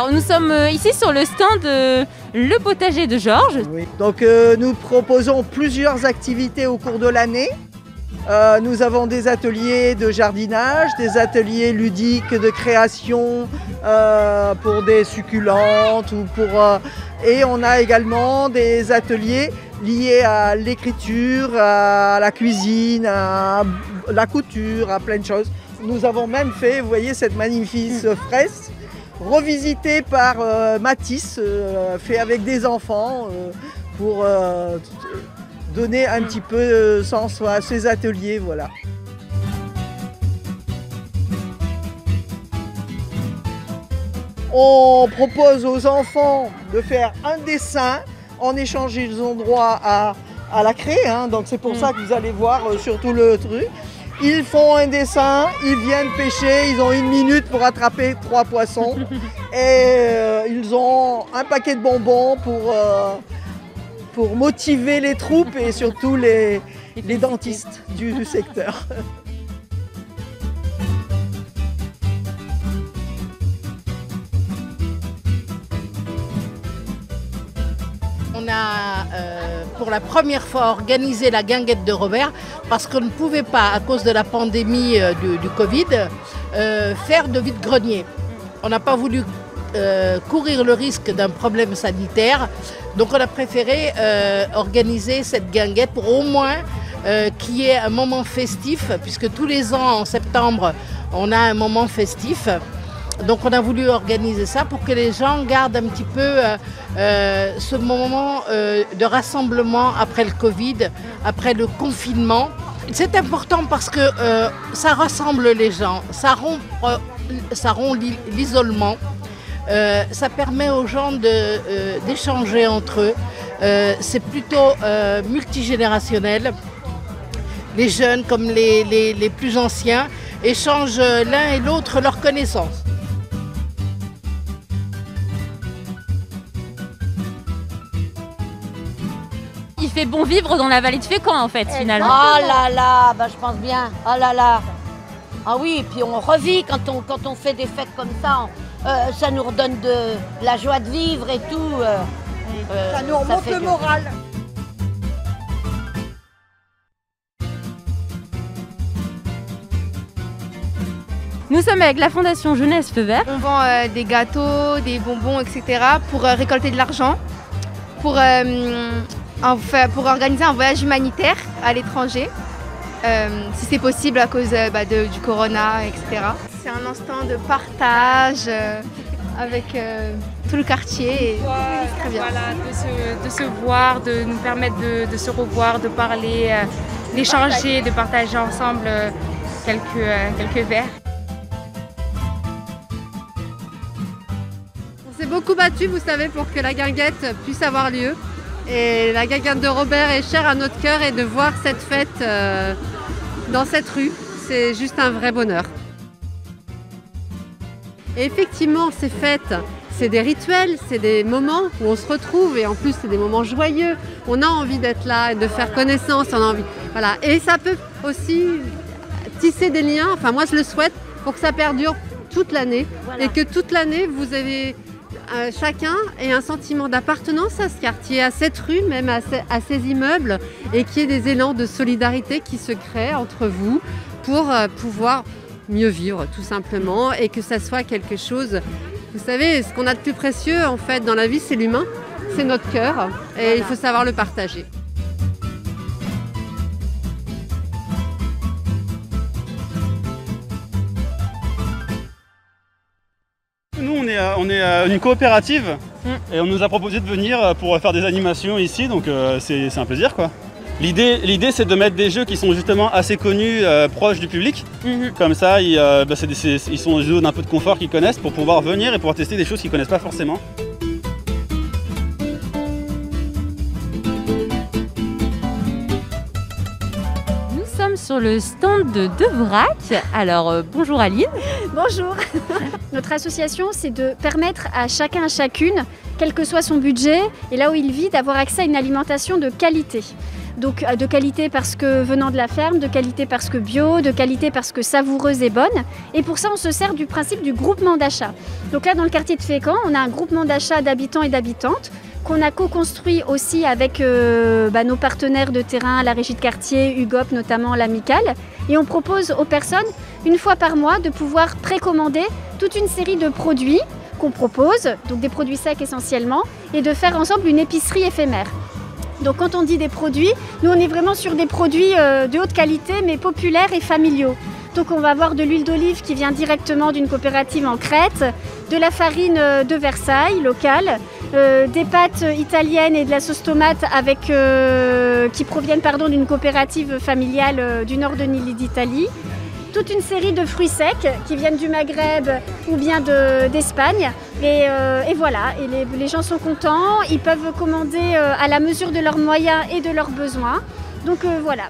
Alors nous sommes ici sur le stand Le Potager de Georges. Oui. Donc nous proposons plusieurs activités au cours de l'année. Nous avons des ateliers de jardinage, des ateliers ludiques de création pour des succulentes et on a également des ateliers liés à l'écriture, à la cuisine, à la couture, à plein de choses. Nous avons même fait, vous voyez, cette magnifique fresque revisitée par Matisse, fait avec des enfants pour donner un petit peu sens à ces ateliers, voilà. On propose aux enfants de faire un dessin. En échange, ils ont droit à la craie, hein, donc c'est pour ça que vous allez voir sur tout le truc. Ils font un dessin, ils viennent pêcher, ils ont 1 minute pour attraper 3 poissons et ils ont un paquet de bonbons pour motiver les troupes et surtout les dentistes du secteur. On a pour la première fois organisé la guinguette de Robert parce qu'on ne pouvait pas, à cause de la pandémie du Covid, faire de vide-grenier. On n'a pas voulu courir le risque d'un problème sanitaire, donc on a préféré organiser cette guinguette pour au moins qu'il y ait un moment festif, puisque tous les ans en septembre on a un moment festif. Donc on a voulu organiser ça pour que les gens gardent un petit peu ce moment de rassemblement après le Covid, après le confinement. C'est important parce que ça rassemble les gens, ça rompt l'isolement, ça permet aux gens d'échanger entre eux. C'est plutôt multigénérationnel. Les jeunes comme les plus anciens échangent l'un et l'autre leurs connaissances. Il fait bon vivre dans la vallée de Fécamp en fait finalement. Oh là là, bah, je pense bien. Oh là là. Ah oui, et puis on revit quand on fait des fêtes comme ça. Ça nous redonne de la joie de vivre et tout. Ça nous remonte le moral. Nous sommes avec la Fondation Jeunesse Feu Vert. On vend des gâteaux, des bonbons, etc. pour récolter de l'argent, pour organiser un voyage humanitaire à l'étranger, si c'est possible à cause du corona, etc. C'est un instant de partage avec tout le quartier. C'est très bien. Voilà, de se voir, de nous permettre de se revoir, de parler, d'échanger, de partager ensemble quelques verres. On s'est beaucoup battu, vous savez, pour que la guinguette puisse avoir lieu. Et la guinguette de Robert est chère à notre cœur et de voir cette fête dans cette rue, c'est juste un vrai bonheur. Et effectivement, ces fêtes, c'est des rituels, c'est des moments où on se retrouve et en plus c'est des moments joyeux. On a envie d'être là et de faire connaissance, on a envie. Voilà. Et ça peut aussi tisser des liens, enfin moi je le souhaite, pour que ça perdure toute l'année et que toute l'année vous avez chacun ait un sentiment d'appartenance à ce quartier, à cette rue, même à ces immeubles, et qu'il y ait des élans de solidarité qui se créent entre vous pour pouvoir mieux vivre tout simplement, et que ça soit quelque chose, vous savez, ce qu'on a de plus précieux en fait dans la vie, c'est l'humain, c'est notre cœur, et il faut savoir le partager. Nous, on est une coopérative et on nous a proposé de venir pour faire des animations ici, donc c'est un plaisir quoi. L'idée c'est de mettre des jeux qui sont justement assez connus, proches du public. Comme ça, ils sont dans une zone un peu de confort qu'ils connaissent pour pouvoir venir et pouvoir tester des choses qu'ils ne connaissent pas forcément. Nous sommes sur le stand de Devrac. Alors bonjour Aline. Bonjour. Notre association, c'est de permettre à chacun, à chacune, quel que soit son budget et là où il vit, d'avoir accès à une alimentation de qualité. Donc de qualité parce que venant de la ferme, de qualité parce que bio, de qualité parce que savoureuse et bonne. Et pour ça, on se sert du principe du groupement d'achat. Donc là, dans le quartier de Fécamp, on a un groupement d'achat d'habitants et d'habitantes qu'on a co-construit aussi avec nos partenaires de terrain, la régie de quartier, UGOP notamment, l'Amicale. Et on propose aux personnes, une fois par mois, de pouvoir précommander toute une série de produits qu'on propose, donc des produits secs essentiellement, et de faire ensemble une épicerie éphémère. Donc quand on dit des produits, nous on est vraiment sur des produits de haute qualité mais populaires et familiaux. Donc on va avoir de l'huile d'olive qui vient directement d'une coopérative en Crète, de la farine de Versailles locale, des pâtes italiennes et de la sauce tomate qui proviennent d'une coopérative familiale du nord de l'île d'Italie. Toute une série de fruits secs qui viennent du Maghreb ou bien d'Espagne. Et voilà, et les gens sont contents, ils peuvent commander à la mesure de leurs moyens et de leurs besoins. Donc voilà.